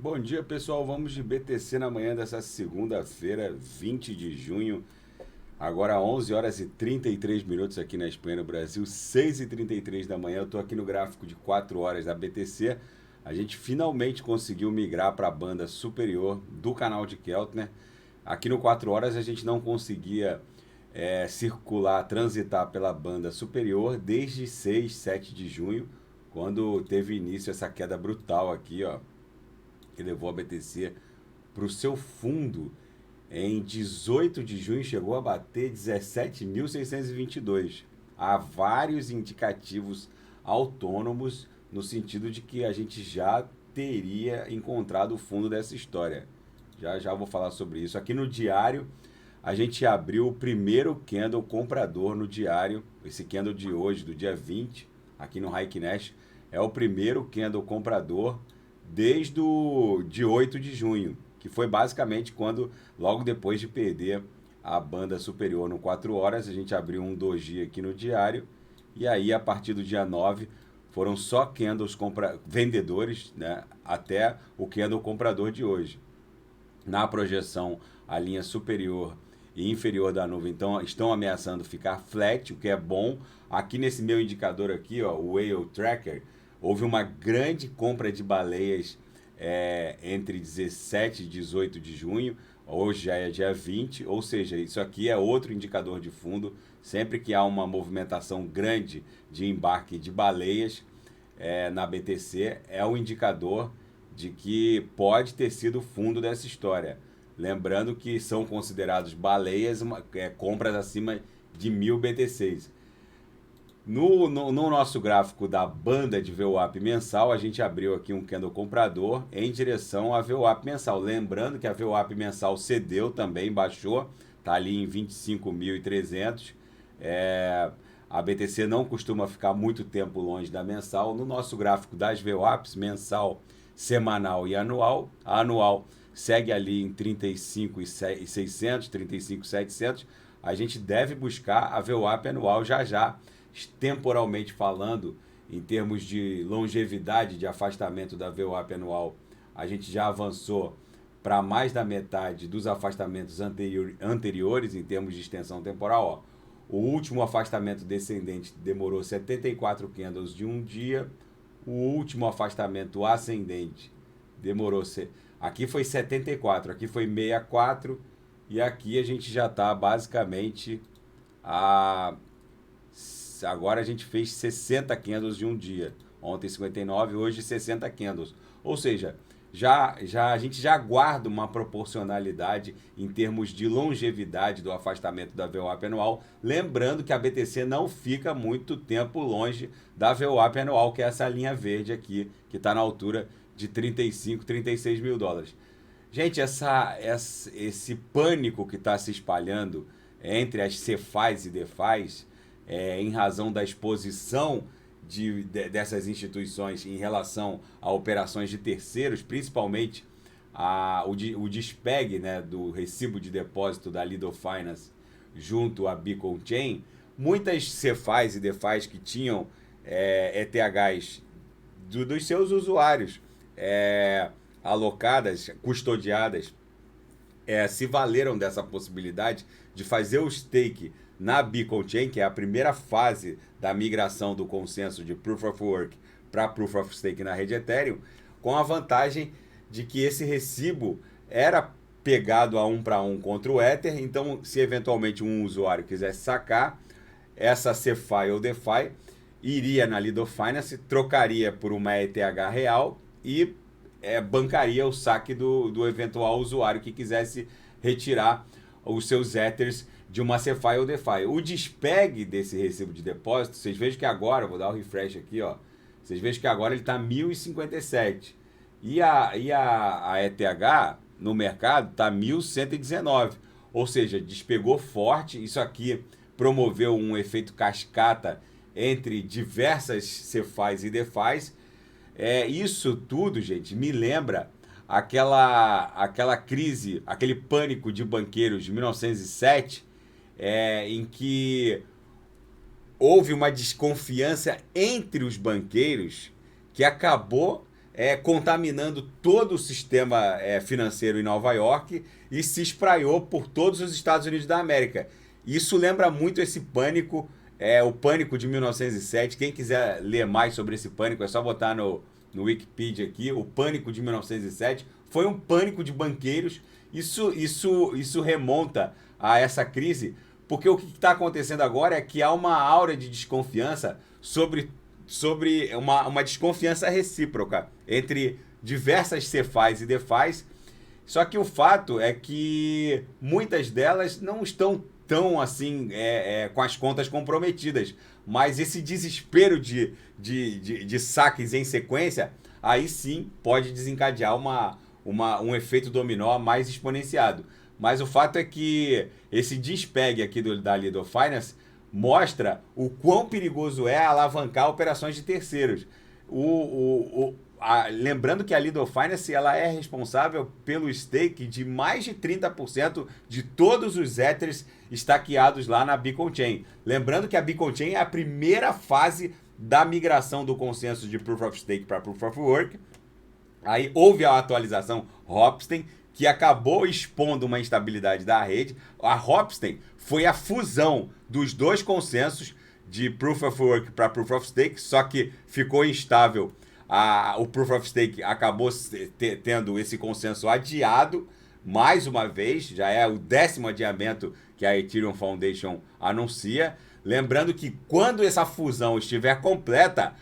Bom dia, pessoal. Vamos de BTC na manhã dessa segunda-feira, 20 de junho. Agora 11 horas e 33 minutos aqui na Espanha, no Brasil, 6h33 da manhã. Eu estou aqui no gráfico de 4 horas da BTC. A gente finalmente conseguiu migrar para a banda superior do canal de Keltner. Aqui no 4 horas a gente não conseguia circular, transitar pela banda superior desde 6, 7 de junho, quando teve início essa queda brutal aqui, ó, que levou a BTC para o seu fundo. Em 18 de junho chegou a bater 17.622. Há vários indicativos autônomos no sentido de que a gente já teria encontrado o fundo dessa história. Já já vou falar sobre isso. Aqui no diário, a gente abriu o primeiro candle comprador no diário. Esse candle de hoje, do dia 20, aqui no Heikin Nash, é o primeiro candle comprador desde o de 8 de junho, que foi basicamente quando, logo depois de perder a banda superior no 4 horas, a gente abriu um doji aqui no diário, e aí a partir do dia 9 foram só candles vendedores, né, até o candle comprador de hoje. Na projeção, a linha superior e inferior da nuvem então estão ameaçando ficar flat, o que é bom. Aqui nesse meu indicador aqui, ó, o Whale Tracker, houve uma grande compra de baleias entre 17 e 18 de junho, hoje já é dia 20, ou seja, isso aqui é outro indicador de fundo. Sempre que há uma movimentação grande de embarque de baleias na BTC, é um indicador de que pode ter sido o fundo dessa história. Lembrando que são considerados baleias compras acima de 1.000 BTCs. No nosso gráfico da banda de VWAP mensal, a gente abriu aqui um candle comprador em direção à VWAP mensal. Lembrando que a VWAP mensal cedeu também, baixou, está ali em 25.300. A BTC não costuma ficar muito tempo longe da mensal. No nosso gráfico das VWAPs, mensal, semanal e anual, a anual segue ali em 35.600, 35.700. A gente deve buscar a VWAP anual já já, temporalmente falando, em termos de longevidade de afastamento da VWAP anual. A gente já avançou para mais da metade dos afastamentos anteriores em termos de extensão temporal. Ó. O último afastamento descendente demorou 74 candles de um dia. O último afastamento ascendente demorou... Aqui foi 74, aqui foi 64, e aqui a gente já está basicamente agora a gente fez 60 candles de um dia. Ontem 59, hoje 60 candles. Ou seja, a gente já guarda uma proporcionalidade em termos de longevidade do afastamento da VWAP anual. Lembrando que a BTC não fica muito tempo longe da VWAP anual, que é essa linha verde aqui, que está na altura de 35, 36 mil dólares. Gente, esse pânico que está se espalhando entre as CeFIs e DeFIs, em razão da exposição dessas instituições em relação a operações de terceiros, principalmente o DSPEG, né, do recibo de depósito da Lido Finance junto à Beacon Chain. Muitas CeFIs e DeFIs que tinham ETHs dos seus usuários alocadas, custodiadas, se valeram dessa possibilidade de fazer o stake na Beacon Chain, que é a primeira fase da migração do consenso de Proof of Work para Proof of Stake na rede Ethereum, com a vantagem de que esse recibo era pegado a 1 para 1 contra o Ether. Então, se eventualmente um usuário quisesse sacar essa CeFi ou DeFi, iria na Lido Finance, trocaria por uma ETH real e bancaria o saque do eventual usuário que quisesse retirar os seus Ethers de uma CeFi ou DeFi. O despegue desse recibo de depósito, vocês vejam que agora, vou dar um refresh aqui, ó, vocês vejam que agora ele está 1.057. E a ETH no mercado está 1.119. Ou seja, despegou forte. Isso aqui promoveu um efeito cascata entre diversas CeFIs e DeFIs. Isso tudo, gente, me lembra aquela crise, aquele pânico de banqueiros de 1907, em que houve uma desconfiança entre os banqueiros que acabou contaminando todo o sistema financeiro em Nova York e se espraiou por todos os Estados Unidos da América. Isso lembra muito esse pânico, o pânico de 1907. Quem quiser ler mais sobre esse pânico, é só botar no Wikipedia aqui, o pânico de 1907. Foi um pânico de banqueiros. Isso remonta a essa crise, porque o que está acontecendo agora é que há uma aura de desconfiança sobre uma desconfiança recíproca entre diversas Cefais e Defais. Só que o fato é que muitas delas não estão tão assim com as contas comprometidas, mas esse desespero de saques em sequência, aí sim pode desencadear um efeito dominó mais exponenciado. Mas o fato é que esse despegue aqui da Lido Finance mostra o quão perigoso é alavancar operações de terceiros. Lembrando que a Lido Finance ela é responsável pelo stake de mais de 30% de todos os Ethers estaqueados lá na Beacon Chain. Lembrando que a Beacon Chain é a primeira fase da migração do consenso de Proof of Stake para Proof of Work. Aí houve a atualização Hopstein, que acabou expondo uma instabilidade da rede. A Hopstein foi a fusão dos dois consensos de Proof of Work para Proof of Stake, só que ficou instável. O Proof of Stake acabou tendo esse consenso adiado mais uma vez, já é o 10º adiamento que a Ethereum Foundation anuncia. Lembrando que quando essa fusão estiver completa,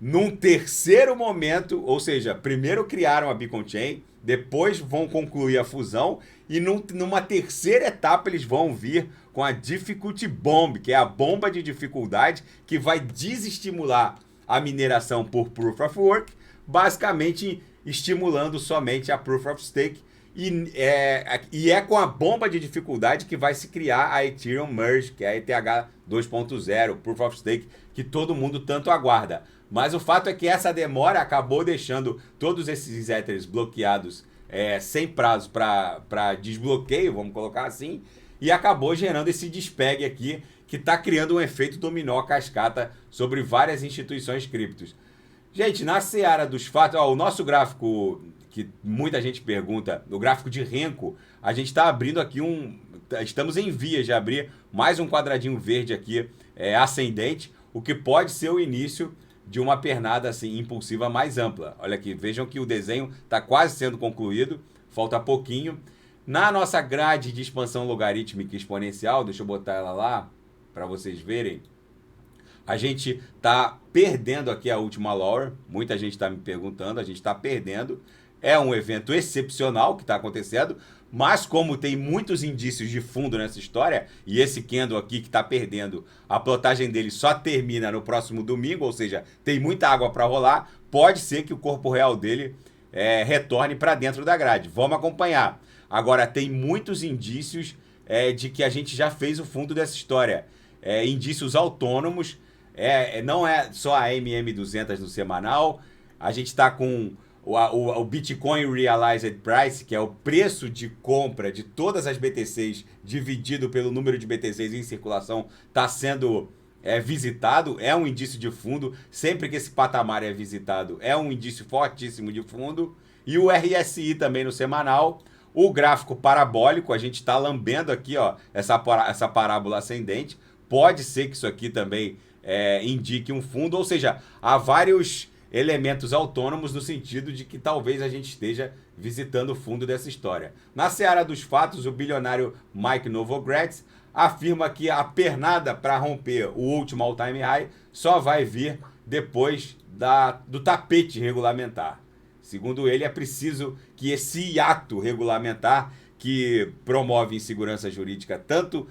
num terceiro momento, ou seja, primeiro criaram a Beacon Chain, depois vão concluir a fusão e numa terceira etapa eles vão vir com a Difficulty Bomb, que é a bomba de dificuldade que vai desestimular a mineração por Proof of Work, basicamente estimulando somente a Proof of Stake. E é com a bomba de dificuldade que vai se criar a Ethereum Merge, que é a ETH 2.0, Proof of Stake, que todo mundo tanto aguarda. Mas o fato é que essa demora acabou deixando todos esses Ethers bloqueados sem prazo para desbloqueio, vamos colocar assim, e acabou gerando esse despegue aqui, que está criando um efeito dominó cascata sobre várias instituições criptos. Gente, na seara dos fatos, o nosso gráfico, que muita gente pergunta, o gráfico de Renko, a gente está abrindo aqui estamos em vias de abrir mais um quadradinho verde aqui, ascendente, o que pode ser o início de uma pernada assim, impulsiva mais ampla. Olha aqui, vejam que o desenho está quase sendo concluído, falta pouquinho. Na nossa grade de expansão logarítmica exponencial, deixa eu botar ela lá para vocês verem, a gente está perdendo aqui a última lower, muita gente está me perguntando, a gente está perdendo. É um evento excepcional que está acontecendo, mas como tem muitos indícios de fundo nessa história, e esse candle aqui que está perdendo, a plotagem dele só termina no próximo domingo, ou seja, tem muita água para rolar, pode ser que o corpo real dele retorne para dentro da grade. Vamos acompanhar. Agora, tem muitos indícios de que a gente já fez o fundo dessa história. Indícios autônomos, não é só a MM200 no semanal, a gente está com o Bitcoin Realized Price, que é o preço de compra de todas as BTCs dividido pelo número de BTCs em circulação, está sendo visitado, é um indício de fundo. Sempre que esse patamar é visitado, é um indício fortíssimo de fundo. E o RSI também no semanal. O gráfico parabólico, a gente está lambendo aqui essa parábola ascendente. Pode ser que isso aqui também indique um fundo, ou seja, há vários elementos autônomos no sentido de que talvez a gente esteja visitando o fundo dessa história. Na seara dos fatos, o bilionário Mike Novogratz afirma que a pernada para romper o último all-time high só vai vir depois do tapete regulamentar. Segundo ele, é preciso que esse hiato regulamentar que promove insegurança jurídica tanto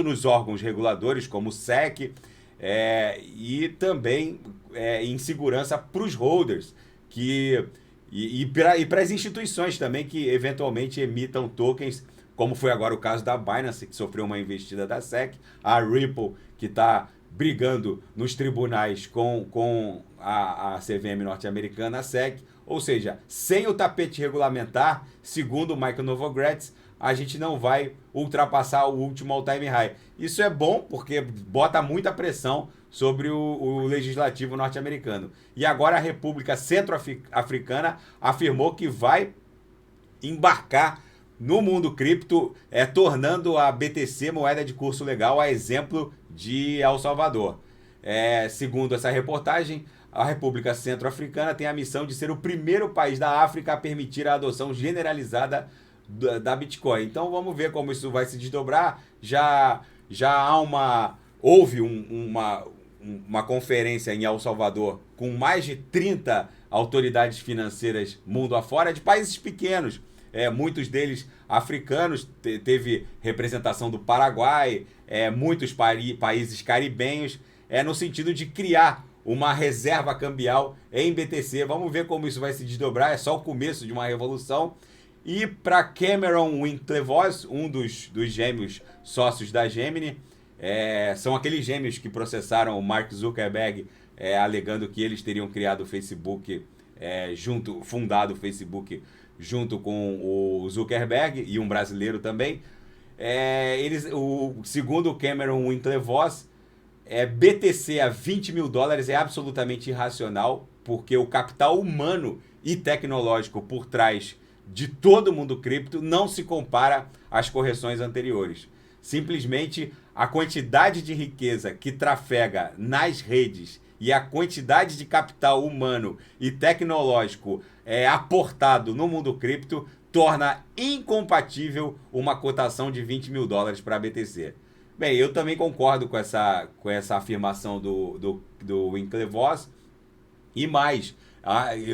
nos órgãos reguladores como o SEC, e também insegurança para os holders e para as instituições também que eventualmente emitam tokens, como foi agora o caso da Binance, que sofreu uma investida da SEC, a Ripple, que está brigando nos tribunais com a CVM norte-americana, a SEC. Ou seja, sem o tapete regulamentar, segundo o Michael Novogratz, a gente não vai ultrapassar o último all-time high. Isso é bom porque bota muita pressão sobre o legislativo norte-americano. E agora a República Centro-Africana afirmou que vai embarcar no mundo cripto, tornando a BTC moeda de curso legal, a exemplo de El Salvador. Segundo essa reportagem, a República Centro-Africana tem a missão de ser o primeiro país da África a permitir a adoção generalizada da Bitcoin. Então vamos ver como isso vai se desdobrar. Já houve uma conferência em El Salvador com mais de 30 autoridades financeiras mundo afora, de países pequenos, muitos deles africanos, teve representação do Paraguai, muitos países caribenhos, no sentido de criar uma reserva cambial em BTC. Vamos ver como isso vai se desdobrar, é só o começo de uma revolução. E para Cameron Winklevoss, um dos gêmeos sócios da Gemini, são aqueles gêmeos que processaram o Mark Zuckerberg, alegando que eles teriam criado o Facebook, fundado o Facebook junto com o Zuckerberg e um brasileiro também. Segundo o Cameron Winklevoss, BTC a $20 mil é absolutamente irracional, porque o capital humano e tecnológico por trás de todo mundo cripto não se compara às correções anteriores. Simplesmente a quantidade de riqueza que trafega nas redes e a quantidade de capital humano e tecnológico aportado no mundo cripto torna incompatível uma cotação de $20 mil para a BTC. Bem, eu também concordo com essa afirmação do Winklevoss. E mais,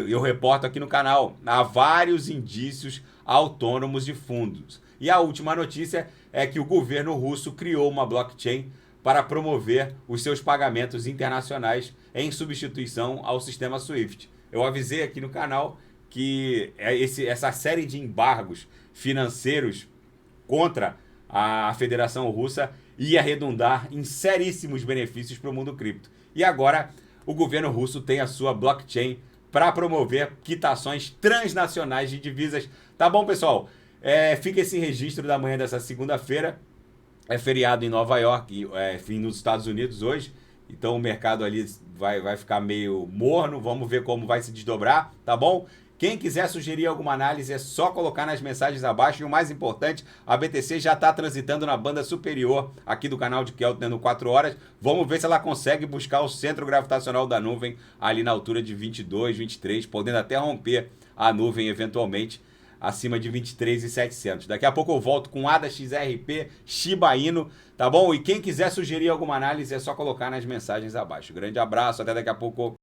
eu reporto aqui no canal, há vários indícios autônomos de fundos. E a última notícia é que o governo russo criou uma blockchain para promover os seus pagamentos internacionais em substituição ao sistema SWIFT. Eu avisei aqui no canal que essa série de embargos financeiros contra a Federação Russa ia redundar em seríssimos benefícios para o mundo cripto. E agora o governo russo tem a sua blockchain para promover quitações transnacionais de divisas. Tá bom, pessoal? Fica esse registro da manhã dessa segunda-feira. É feriado em Nova York, nos Estados Unidos hoje. Então o mercado ali vai ficar meio morno. Vamos ver como vai se desdobrar, tá bom? Quem quiser sugerir alguma análise é só colocar nas mensagens abaixo. E o mais importante, a BTC já está transitando na banda superior aqui do canal de Keltner no 4 horas. Vamos ver se ela consegue buscar o centro gravitacional da nuvem ali na altura de 22, 23, podendo até romper a nuvem eventualmente acima de 23.700. Daqui a pouco eu volto com ADA XRP, Shiba Inu, tá bom? E quem quiser sugerir alguma análise é só colocar nas mensagens abaixo. Grande abraço, até daqui a pouco.